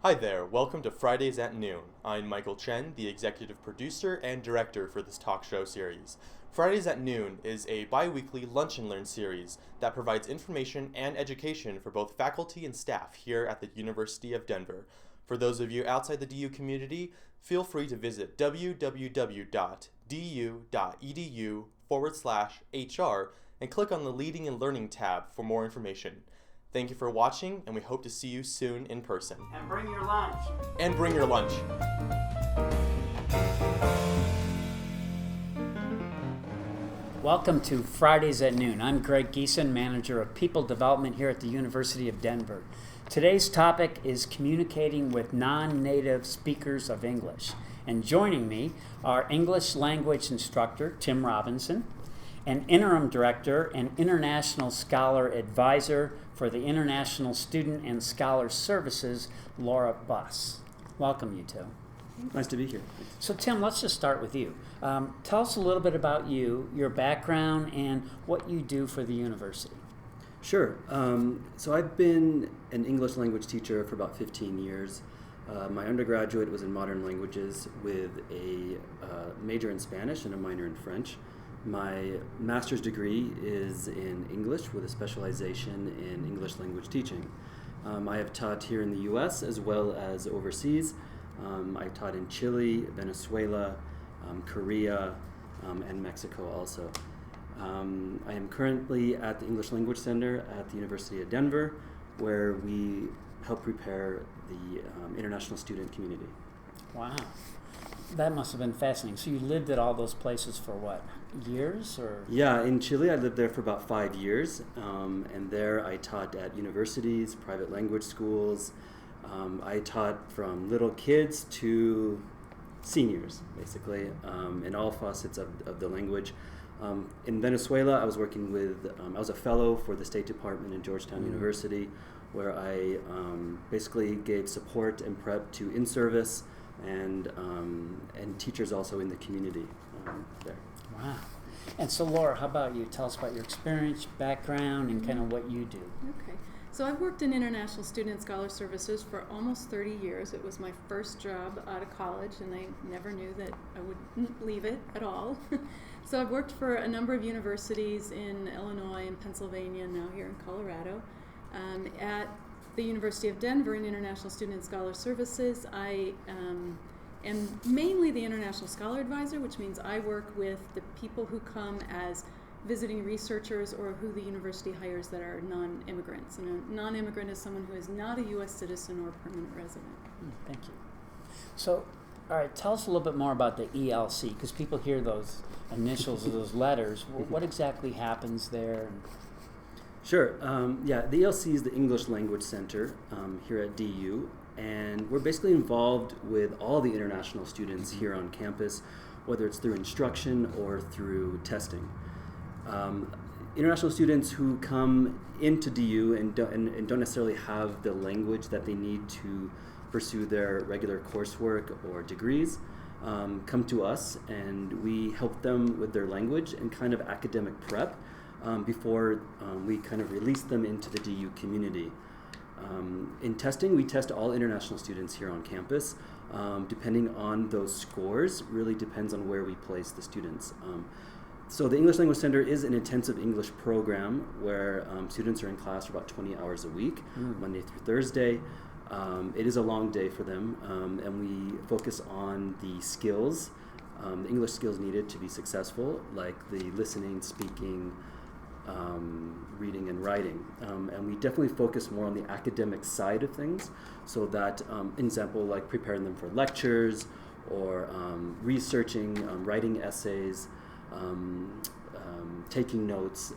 Hi there, welcome to Fridays at Noon. I'm Michael Chen, the executive producer and director for this talk show series. Fridays at Noon is a bi-weekly lunch and learn series that provides information and education for both faculty and staff here at the University of Denver. For those of you outside the DU community, feel free to visit www.du.edu/HR and click on the Leading and Learning tab for more information. Thank you for watching, and we hope to see you soon in person. And bring your lunch. And bring your lunch. Welcome to Fridays at Noon. I'm Greg Geeson, Manager of People Development here at the University of Denver. Today's topic is communicating with non-native speakers of English. And joining me are English language instructor Tim Robinson, and interim director and international scholar advisor for the International Student and Scholar Services, Laura Buss. Welcome, you two. Nice to be here. So, Tim, let's just start with you. Tell us a little bit about you, your background, and what you do for the university. Sure. So I've been an English language teacher for about 15 years. My undergraduate was in modern languages with a major in Spanish and a minor in French. My master's degree is in English with a specialization in English language teaching. I have taught here in the U.S. as well as overseas. I taught in Chile, Venezuela, Korea, and Mexico also. I am currently at the English Language Center at the University of Denver, where we help prepare the international student community. Wow. That must have been fascinating. So you lived at all those places for what, years? Or? Yeah, in Chile I lived there for about 5 years, and there I taught at universities, private language schools. I taught from little kids to seniors, basically, in all facets of the language. In Venezuela, I was working with, I was a fellow for the State Department in Georgetown University, where I basically gave support and prep to in-service and teachers also in the community there. Wow. And so, Laura, how about you? Tell us about your experience, background, and kind of what you do. Okay. So I've worked in International Student and Scholar Services for almost 30 years. It was my first job out of college, and I never knew that I wouldn't leave it at all. So I've worked for a number of universities in Illinois and Pennsylvania, and now here in Colorado. At the University of Denver in International Student and Scholar Services, I am mainly the International Scholar Advisor, which means I work with the people who come as visiting researchers or who the university hires that are non-immigrants. And a non-immigrant is someone who is not a U.S. citizen or permanent resident. Thank you. So, all right, tell us a little bit more about the ELC, because people hear those initials of those letters. What exactly happens there? Sure. The ELC is the English Language Center here at DU, and we're basically involved with all the international students here on campus, whether it's through instruction or through testing. International students who come into DU and don't necessarily have the language that they need to pursue their regular coursework or degrees come to us, and we help them with their language and kind of academic prep before we kind of release them into the DU community. In testing, we test all international students here on campus. Depending on those scores, really depends on where we place the students. So the English Language Center is an intensive English program where students are in class for about 20 hours a week, Monday through Thursday. It is a long day for them, and we focus on the skills, the English skills needed to be successful, like the listening, speaking, reading, and writing. And we definitely focus more on the academic side of things, so that, in example, like preparing them for lectures or researching, writing essays, taking notes,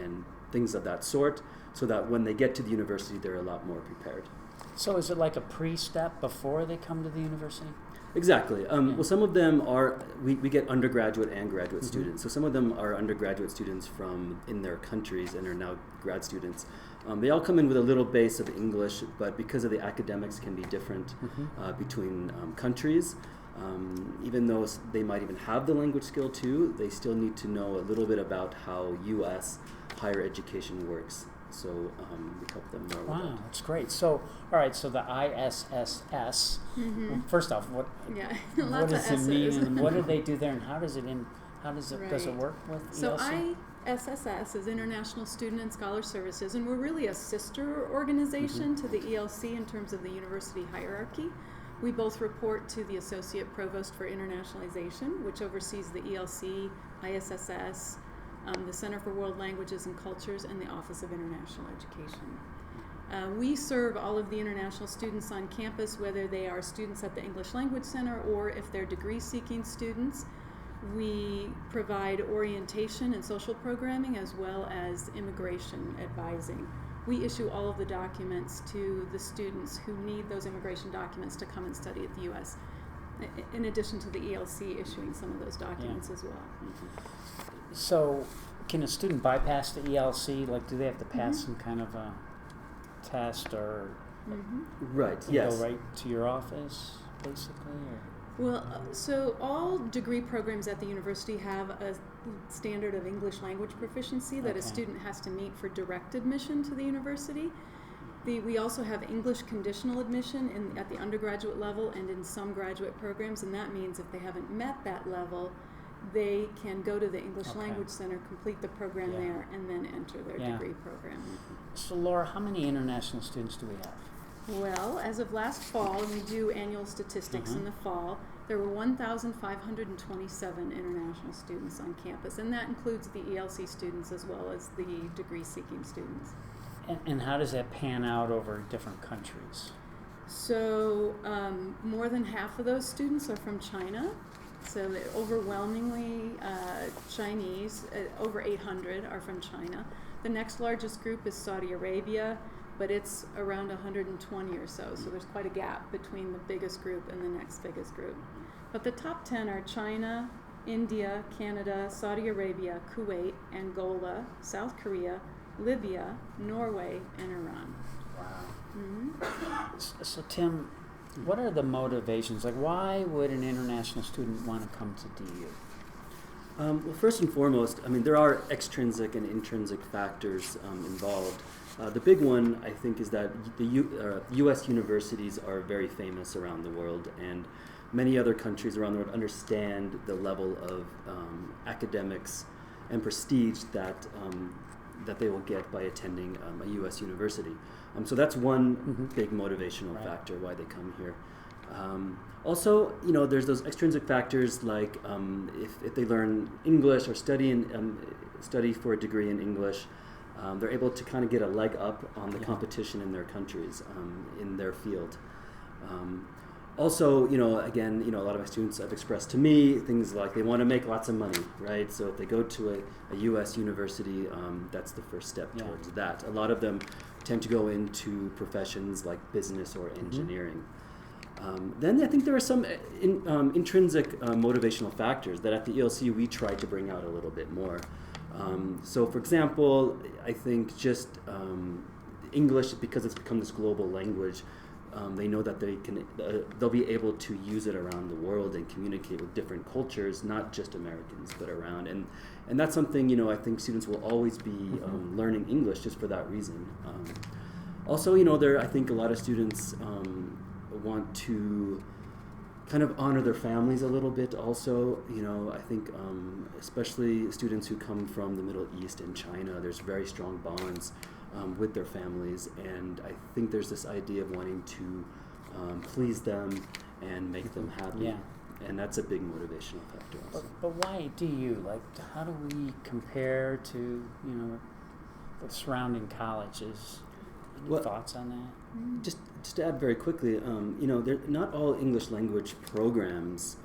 and things of that sort, so that when they get to the university, they're a lot more prepared. So is it like a pre-step before they come to the university? Exactly. Well, some of them are, we get undergraduate and graduate students. So some of them are undergraduate students from in their countries and are now grad students. They all come in with a little base of English, but because of the academics can be different between countries, even though they might even have the language skill too, they still need to know a little bit about how U.S. higher education works. So we help them more with Wow, that. that's great. So, all right, so the ISSS, well, first off, what Lots does of it mean, S's. and what do they do there, and how does it does it Right. work with So ELC? ISSS is International Student and Scholar Services, and we're really a sister organization to the ELC in terms of the university hierarchy. We both report to the Associate Provost for Internationalization, which oversees the ELC, ISSS, the Center for World Languages and Cultures, and the Office of International Education. We serve all of the international students on campus, whether they are students at the English Language Center or if they're degree-seeking students. We provide orientation and social programming as well as immigration advising. We issue all of the documents to the students who need those immigration documents to come and study at the U.S., in addition to the ELC issuing some of those documents as well. So, can a student bypass the ELC? Like, do they have to pass some kind of a test, or Right, can yes. go right to your office, basically? Or? Well, so all degree programs at the university have a standard of English language proficiency that a Okay. student has to meet for direct admission to the university. We also have English conditional admission at the undergraduate level and in some graduate programs, and that means if they haven't met that level, they can go to the English Okay. Language Center, complete the program Yeah. there, and then enter their Yeah. degree program. So, Laura, how many international students do we have? Well, as of last fall, and we do annual statistics in the fall, there were 1,527 international students on campus, and that includes the ELC students as well as the degree-seeking students. And how does that pan out over different countries? So more than half of those students are from China, so overwhelmingly Chinese, over 800 are from China. The next largest group is Saudi Arabia, but it's around 120 or so there's quite a gap between the biggest group and the next biggest group. But the top 10 are China, India, Canada, Saudi Arabia, Kuwait, Angola, South Korea, Libya, Norway, and Iran. Wow. So, Tim, what are the motivations? Like, why would an international student want to come to DU? Well, first and foremost, I mean, there are extrinsic and intrinsic factors involved. The big one, I think, is that the U.S. universities are very famous around the world, and many other countries around the world understand the level of academics and prestige that they will get by attending a U.S. university. So that's one big motivational factor why they come here. Also, there's those extrinsic factors like if they learn English or study for a degree in English, they're able to kind of get a leg up on the competition in their countries, in their field. Also, again, a lot of my students have expressed to me things like they want to make lots of money, right? So if they go to a U.S. university, that's the first step towards that. A lot of them tend to go into professions like business or engineering. Then I think there are some intrinsic motivational factors that at the ELC we try to bring out a little bit more. So, for example, I think just English, because it's become this global language, they know that they'll be able to use it around the world and communicate with different cultures, not just Americans, but around. And that's something, I think students will always be learning English just for that reason. Also, I think a lot of students want to kind of honor their families a little bit also. I think especially students who come from the Middle East and China, there's very strong bonds with their families, and I think there's this idea of wanting to please them and make them happy, and that's a big motivational factor also. But why DU? Like, how do we compare to the surrounding colleges? Any thoughts on that? Just to add very quickly, not all English language programs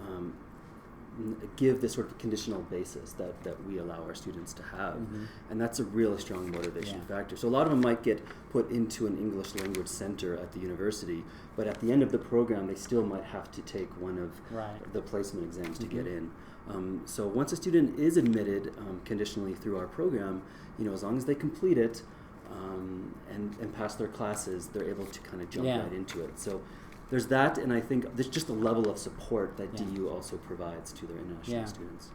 give this sort of conditional basis that we allow our students to have. And that's a really strong motivation factor. So a lot of them might get put into an English language center at the university, but at the end of the program they still might have to take one of the placement exams to get in. So once a student is admitted conditionally through our program, as long as they complete it and pass their classes, they're able to kind of jump right into it. So there's that, and I think there's just a level of support that DU also provides to their international students.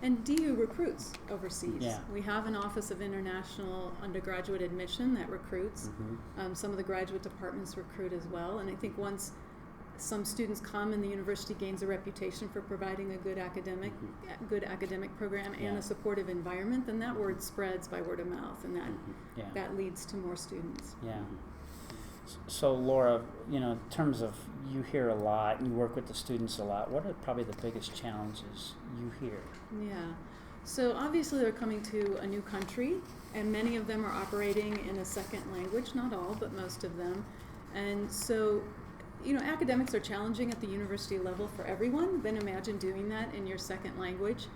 And DU recruits overseas. Yeah. We have an Office of International Undergraduate Admission that recruits. Some of the graduate departments recruit as well. And I think once some students come and the university gains a reputation for providing a good academic program and Yeah. a supportive environment, then that word spreads by word of mouth, and Yeah. that leads to more students. Yeah. So Laura, in terms of, you hear a lot and you work with the students a lot, what are probably the biggest challenges you hear? Yeah. So obviously they're coming to a new country, and many of them are operating in a second language, not all, but most of them. And so, academics are challenging at the university level for everyone. Then imagine doing that in your second language.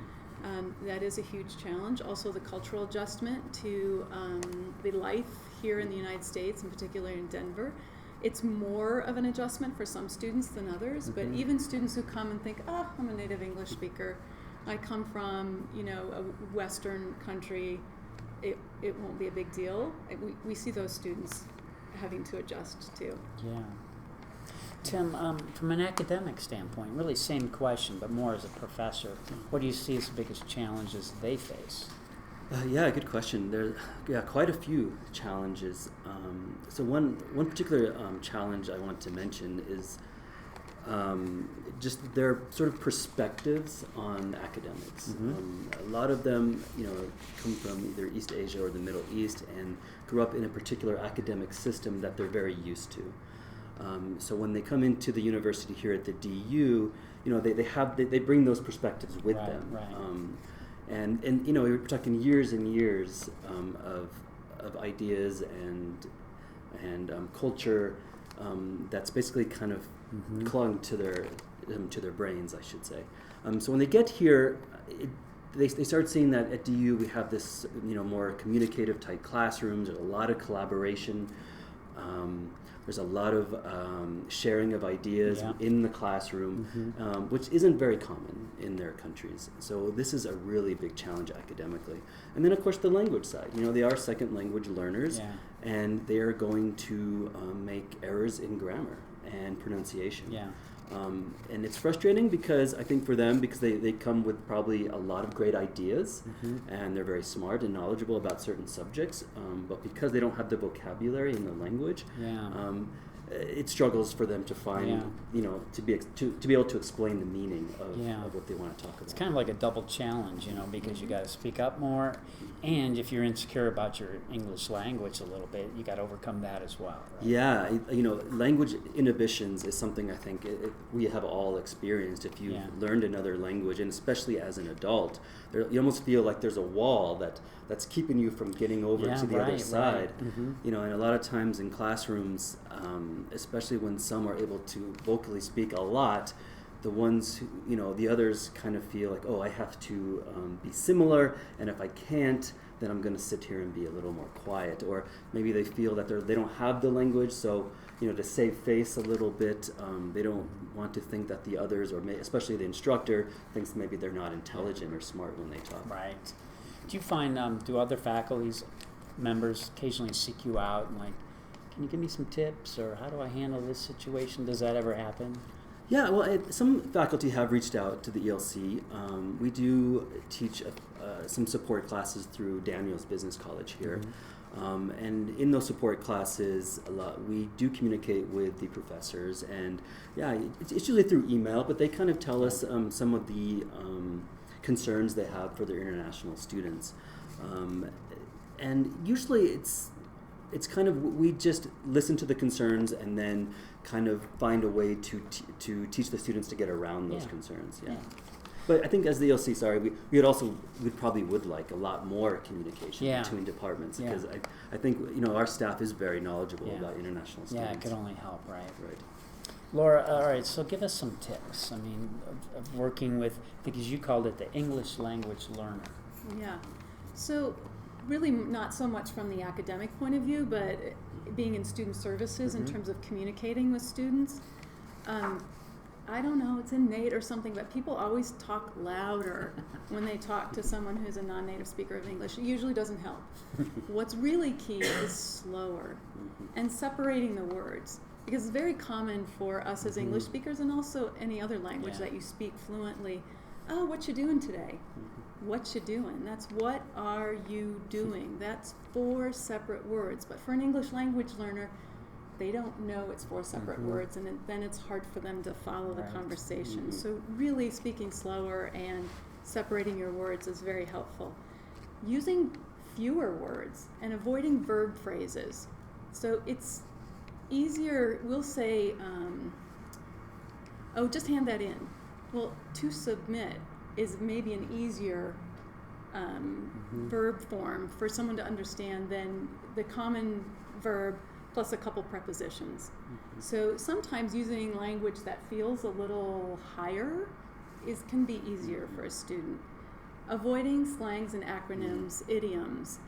That is a huge challenge. Also the cultural adjustment to the life here in the United States, in particular in Denver. It's more of an adjustment for some students than others, but even students who come and think, I'm a native English speaker, I come from, a Western country, it won't be a big deal. We see those students having to adjust too. Yeah. Tim, from an academic standpoint, really same question, but more as a professor, what do you see as the biggest challenges they face? Good question. There are quite a few challenges. So one particular challenge I want to mention is just their sort of perspectives on academics. A lot of them, come from either East Asia or the Middle East and grew up in a particular academic system that they're very used to. So when they come into the university here at the DU, they bring those perspectives with them. Right. And we're talking years and years of ideas and culture that's basically kind of clung to their brains, I should say. So when they get here, they start seeing that at DU we have this more communicative type classrooms. There's a lot of collaboration. There's a lot of sharing of ideas in the classroom, which isn't very common in their countries. So this is a really big challenge academically. And then, of course, the language side. They are second language learners, and they are going to make errors in grammar and pronunciation. Yeah. And it's frustrating because I think for them, because they come with probably a lot of great ideas, and they're very smart and knowledgeable about certain subjects, but because they don't have the vocabulary in the language, it struggles for them to find, to be able to explain the meaning of what they want to talk about. It's kind of like a double challenge, because you got to speak up more, and if you're insecure about your English language a little bit, you got to overcome that as well. Right? Yeah, language inhibitions is something I think we have all experienced. If you've learned another language, and especially as an adult, you almost feel like there's a wall that's keeping you from getting over to the other side. And a lot of times in classrooms, especially when some are able to vocally speak a lot, the ones who, the others kind of feel like, I have to be similar, and if I can't, then I'm going to sit here and be a little more quiet. Or maybe they feel that they don't have the language, so to save face a little bit, they don't want to think that the others, or especially the instructor, thinks maybe they're not intelligent or smart when they talk. Right. Do you find, do other faculty's members occasionally seek you out and like, can you give me some tips, or how do I handle this situation? Does that ever happen? Yeah, well, some faculty have reached out to the ELC. We do teach some support classes through Daniels Business College here. And in those support classes, we do communicate with the professors. And it's usually through email, but they kind of tell us some of the concerns they have for their international students. And usually it's kind of, we just listen to the concerns and then kind of find a way to teach the students to get around those concerns. But I think as the ELC, we probably would like a lot more communication between departments, because I think our staff is very knowledgeable about international students. Yeah, it could only help, right? Right. Laura, all right, so give us some tips. I mean, of working with, I think as you called it, the English language learner. Yeah. So really not so much from the academic point of view, but being in student services in terms of communicating with students. I don't know, it's innate or something, but people always talk louder when they talk to someone who's a non-native speaker of English. It usually doesn't help. What's really key is slower and separating the words, because it's very common for us as English speakers, and also any other language that you speak fluently. Oh, what you doing today? what you doing. That's what are you doing. That's 4 separate words. But for an English language learner, they don't know it's 4 separate words, and then it's hard for them to follow the conversation. So really speaking slower and separating your words is very helpful. Using fewer words and avoiding verb phrases. So it's easier, we'll say, oh, just hand that in. Well, to submit is maybe an easier verb form for someone to understand than the common verb plus a couple prepositions. So sometimes using language that feels a little higher can be easier for a student. Avoiding slangs and acronyms, idioms.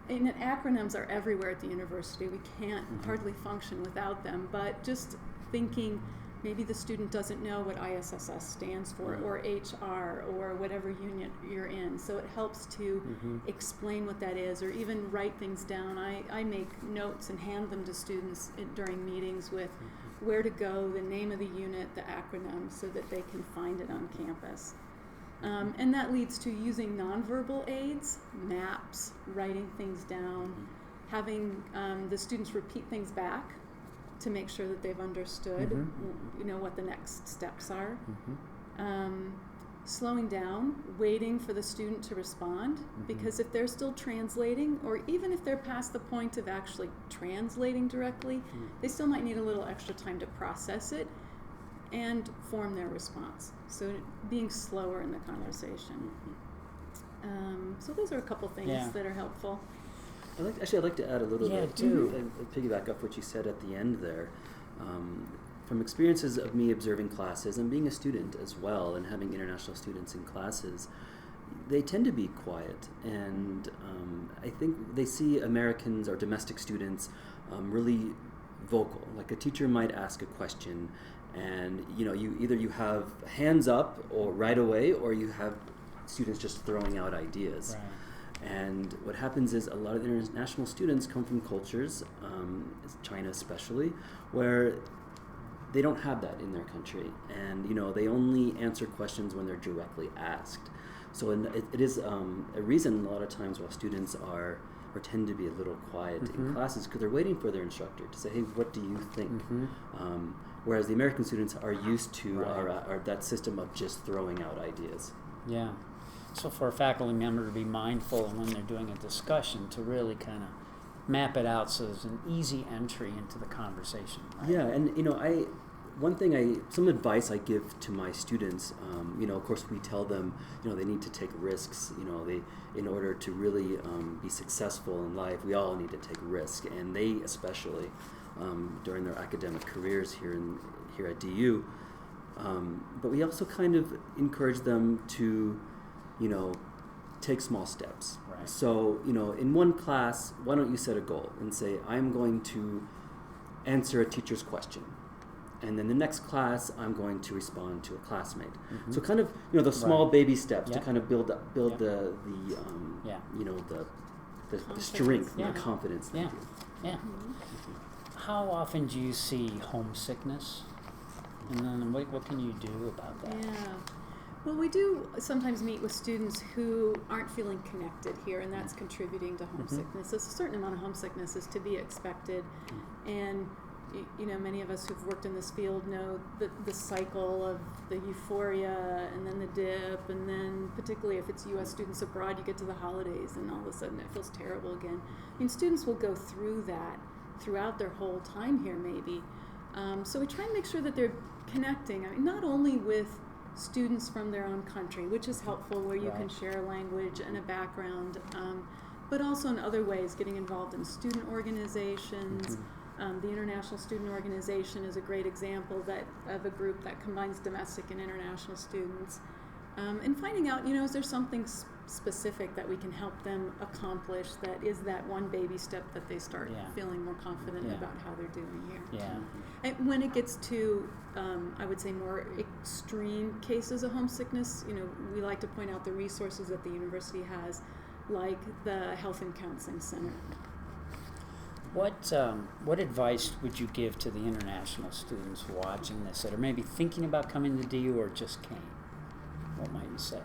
And acronyms are everywhere at the university. We can't hardly function without them, but just thinking maybe the student doesn't know what ISSS stands for, or HR, or whatever unit you're in. So it helps to explain what that is, or even write things down. I make notes and hand them to students during meetings with where to go, the name of the unit, the acronym, so that they can find it on campus. And that leads to using nonverbal aids, maps, writing things down, having the students repeat things back to make sure that they've understood, what the next steps are. Slowing down, waiting for the student to respond, because if they're still translating, or even if they're past the point of actually translating directly, they still might need a little extra time to process it and form their response. So being slower in the conversation. So those are a couple things that are helpful. I'd like to add a little bit too. and piggyback off what you said at the end there. From experiences of me observing classes and being a student as well, and having international students in classes, they tend to be quiet, and I think they see Americans or domestic students really vocal. Like a teacher might ask a question, and you have hands up or right away, or you have students just throwing out ideas. Right. And what happens is a lot of international students come from cultures, China especially, where they don't have that in their country, and they only answer questions when they're directly asked. So it is a reason a lot of times why students are or tend to be a little quiet in classes, because they're waiting for their instructor to say, hey, what do you think? Whereas the American students are used to our that system of just throwing out ideas. Yeah. So for a faculty member to be mindful when they're doing a discussion, to really kind of map it out so there's an easy entry into the conversation. Right? Yeah, and some advice I give to my students, of course we tell them, they need to take risks, in order to really be successful in life, we all need to take risk, and they especially, during their academic careers here at DU, but we also kind of encourage them to, take small steps. Right. So, in one class, why don't you set a goal and say, I'm going to answer a teacher's question. And then the next class, I'm going to respond to a classmate. So kind of, the small baby steps to kind of build the strength and the confidence. Yeah. How often do you see homesickness? And then what can you do about that? Yeah. Well, we do sometimes meet with students who aren't feeling connected here, and that's contributing to homesickness. A certain amount of homesickness is to be expected, and many of us who've worked in this field know the cycle of the euphoria and then the dip, and then particularly if it's U.S. students abroad, you get to the holidays and all of a sudden it feels terrible again. I mean, students will go through that throughout their whole time here maybe. So we try and make sure that they're connecting, not only with students from their own country, which is helpful where you can share a language and a background, but also in other ways, getting involved in student organizations. The International Student Organization is a great example of a group that combines domestic and international students. And finding out, is there something specific that we can help them accomplish that is that one baby step that they start feeling more confident about how they're doing here. Yeah. And when it gets to, I would say, more extreme cases of homesickness, we like to point out the resources that the university has, like the Health and Counseling Center. What advice would you give to the international students watching this that are maybe thinking about coming to DU or just came? What might you say?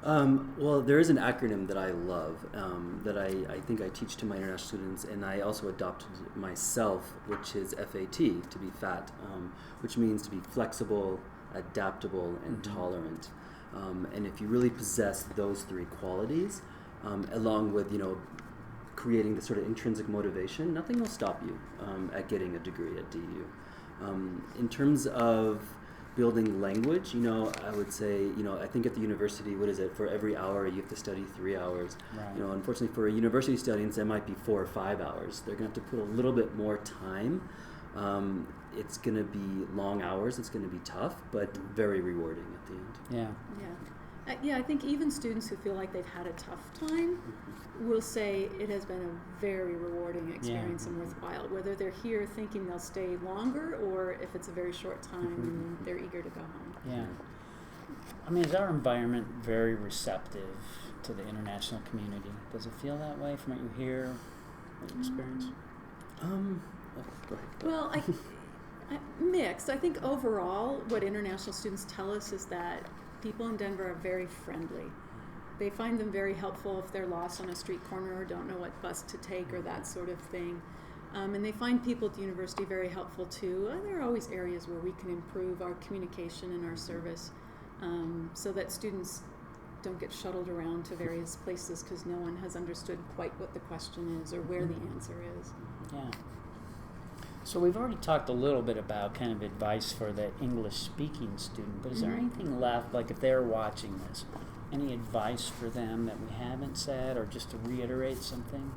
Well, there is an acronym that I love that I think I teach to my international students, and I also adopted myself, which is FAT, to be FAT, which means to be flexible, adaptable, and tolerant. And if you really possess those three qualities, along with, creating the sort of intrinsic motivation, nothing will stop you at getting a degree at DU. In terms of building language, I would say, I think at the university, what is it? For every hour, you have to study 3 hours. Right. Unfortunately, for a university students, that might be 4 or 5 hours. They're going to have to put a little bit more time. It's going to be long hours. It's going to be tough, but very rewarding at the end. Yeah, I think even students who feel like they've had a tough time will say it has been a very rewarding experience and worthwhile, whether they're here thinking they'll stay longer or if it's a very short time and they're eager to go home. Yeah. I mean, is our environment very receptive to the international community? Does it feel that way from what you hear, what you experience? Go ahead. Well, I mixed. I think overall what international students tell us is that people in Denver are very friendly. They find them very helpful if they're lost on a street corner or don't know what bus to take or that sort of thing. And they find people at the university very helpful too. There are always areas where we can improve our communication and our service so that students don't get shuttled around to various places because no one has understood quite what the question is or where the answer is. Yeah. So we've already talked a little bit about kind of advice for the English-speaking student, but is there anything left, like if they're watching this, any advice for them that we haven't said, or just to reiterate something?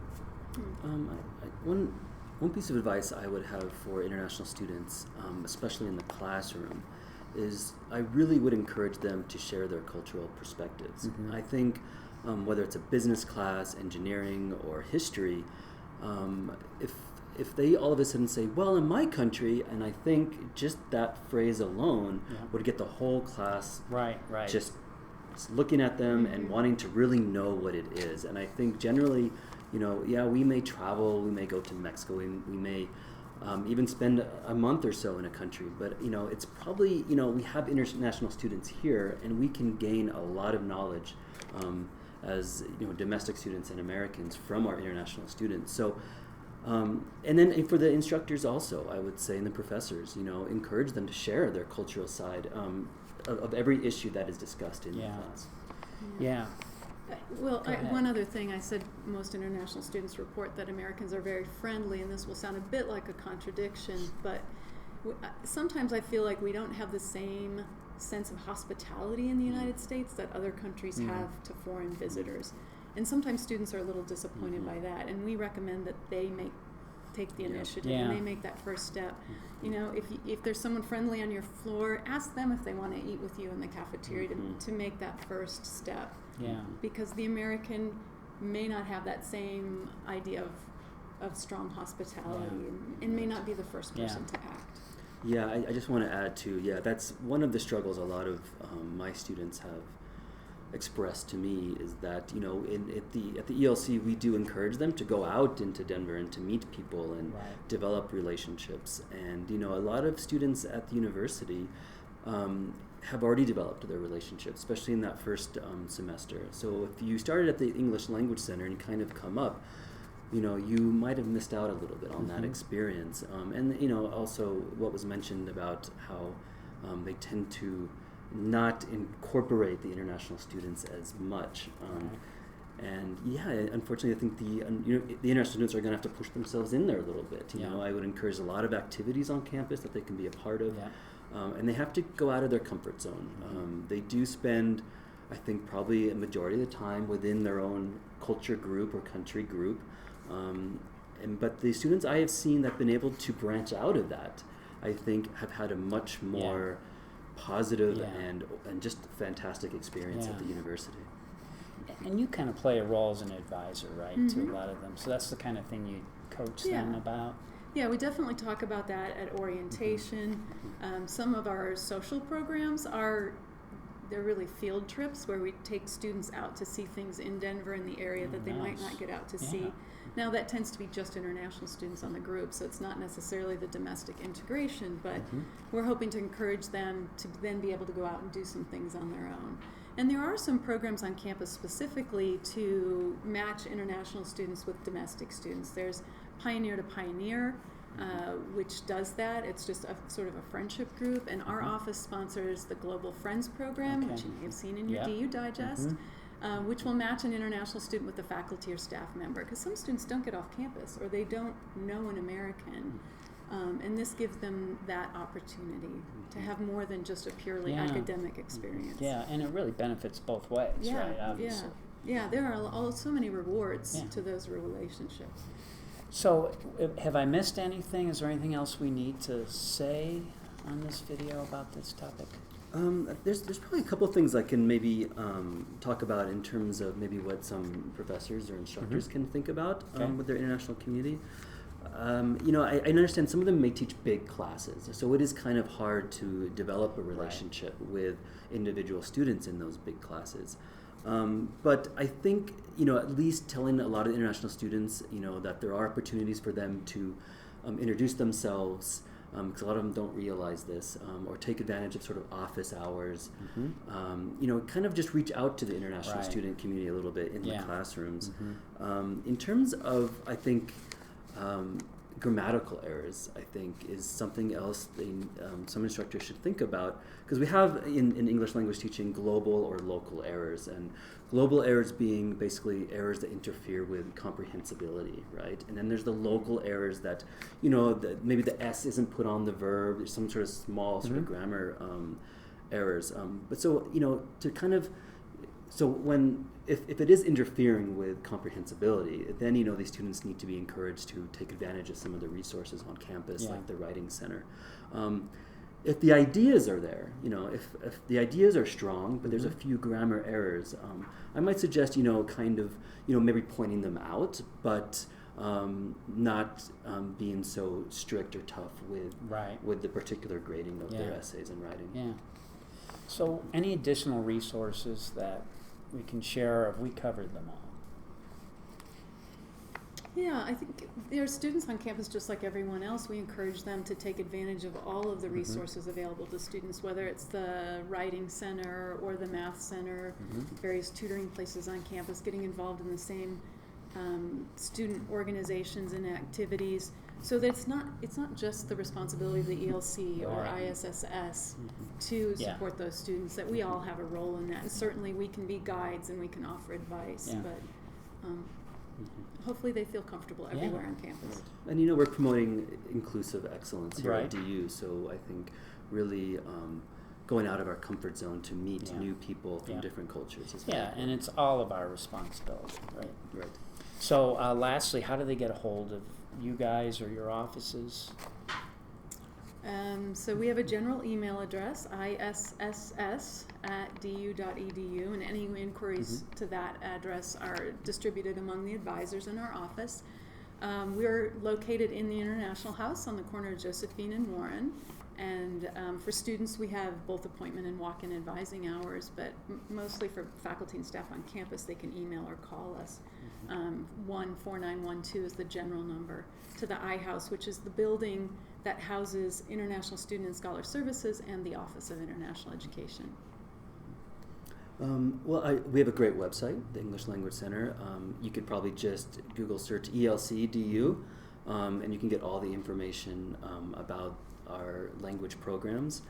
One piece of advice I would have for international students, especially in the classroom, is I really would encourage them to share their cultural perspectives. I think whether it's a business class, engineering, or history, if they all of a sudden say, well, in my country, and I think just that phrase alone would get the whole class just looking at them and wanting to really know what it is. And I think generally, we may travel, we may go to Mexico, we may even spend a month or so in a country, but it's probably, we have international students here and we can gain a lot of knowledge as domestic students and Americans from our international students. So and then for the instructors also, I would say, and the professors, encourage them to share their cultural side of every issue that is discussed in the class. Yeah. Well, one other thing, I said most international students report that Americans are very friendly, and this will sound a bit like a contradiction, but sometimes I feel like we don't have the same sense of hospitality in the United States that other countries have to foreign visitors. And sometimes students are a little disappointed by that, and we recommend that they take the initiative and they make that first step. If there's someone friendly on your floor, ask them if they want to eat with you in the cafeteria to make that first step. Yeah. Because the American may not have that same idea of strong hospitality and may not be the first person to act. Yeah, I just want to add too, that's one of the struggles a lot of my students have expressed to me is that at the ELC we do encourage them to go out into Denver and to meet people and develop relationships, and a lot of students at the university have already developed their relationships, especially in that first semester. So if you started at the English Language Center and kind of come up, you might have missed out a little bit on that experience, and also what was mentioned about how they tend to not incorporate the international students as much. And unfortunately, I think the international students are going to have to push themselves in there a little bit. I would encourage a lot of activities on campus that they can be a part of, and they have to go out of their comfort zone. They do spend, I think, probably a majority of the time within their own culture group or country group. But the students I have seen that have been able to branch out of that, I think, have had a much more positive and just fantastic experience at the university. And you kind of play a role as an advisor, right, to a lot of them. So that's the kind of thing you coach them about. Yeah, we definitely talk about that at orientation. Some of our social programs they're really field trips where we take students out to see things in Denver in the area that they might not get out to see. Now that tends to be just international students on the group, so it's not necessarily the domestic integration, but we're hoping to encourage them to then be able to go out and do some things on their own. And there are some programs on campus specifically to match international students with domestic students. There's Pioneer to Pioneer, which does that. It's just a sort of a friendship group, and our office sponsors the Global Friends program, which you may have seen in your DU Digest, which will match an international student with a faculty or staff member, because some students don't get off campus or they don't know an American. And this gives them that opportunity to have more than just a purely academic experience. Yeah, and it really benefits both ways, right? Obviously. Yeah, there are so many rewards to those relationships. So, have I missed anything? Is there anything else we need to say on this video about this topic? There's probably a couple of things I can maybe talk about in terms of maybe what some professors or instructors can think about with their international community. I understand some of them may teach big classes, so it is kind of hard to develop a relationship with individual students in those big classes. But I think, at least telling a lot of international students, that there are opportunities for them to introduce themselves, because a lot of them don't realize this, or take advantage of sort of office hours, kind of just reach out to the international student community a little bit in the classrooms. In terms of, I think, grammatical errors, I think, is something else some instructors should think about, because we have in English language teaching global or local errors, and global errors being basically errors that interfere with comprehensibility, right? And then there's the local errors that, maybe the S isn't put on the verb, there's some sort of small sort of grammar errors. But so, to kind of, so if it is interfering with comprehensibility, then these students need to be encouraged to take advantage of some of the resources on campus, like the Writing Center. If the ideas are there, if the ideas are strong, but there's a few grammar errors, I might suggest maybe pointing them out, but not being so strict or tough with the particular grading of their essays and writing. Yeah. So, any additional resources that we can share, or have we covered them all? Yeah, I think there are students on campus just like everyone else. We encourage them to take advantage of all of the resources available to students, whether it's the Writing Center or the Math Center, various tutoring places on campus, getting involved in the same student organizations and activities. So that it's not just the responsibility of the ELC or ISSS to support those students, that we all have a role in that. And certainly we can be guides and we can offer advice, but hopefully they feel comfortable everywhere on campus. And we're promoting inclusive excellence here at DU, so I think really going out of our comfort zone to meet new people from different cultures is very important. And it's all of our responsibility, right? Right. So lastly, how do they get a hold of you guys or your offices? So we have a general email address, isss@du.edu, and any inquiries to that address are distributed among the advisors in our office. We're located in the International House on the corner of Josephine and Warren. And for students, we have both appointment and walk-in advising hours, but mostly for faculty and staff on campus, they can email or call us. 14912 is the general number to the iHouse, which is the building that houses International Student and Scholar Services and the Office of International Education. We have a great website, the English Language Center. You could probably just Google search ELC-DU, and you can get all the information about our language programs.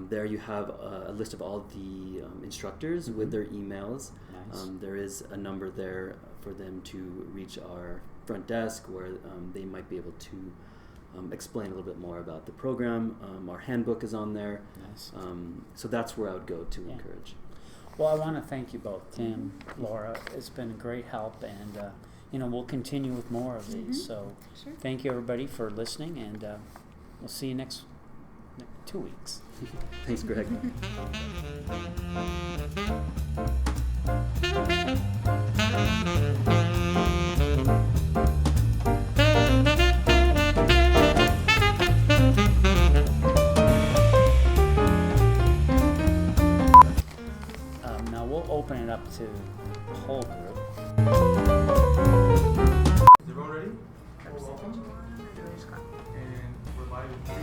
There you have a list of all the instructors with their emails. Nice. There is a number there for them to reach our front desk, where they might be able to explain a little bit more about the program. Our handbook is on there. Nice. So that's where I would go to encourage. Well, I want to thank you both, Tim, Laura. It's been a great help, and we'll continue with more of these. So thank you, everybody, for listening, and we'll see you next 2 weeks. Thanks, Greg. Now we'll open it up to the whole group. Is everyone ready? Welcome. And we're live in 3,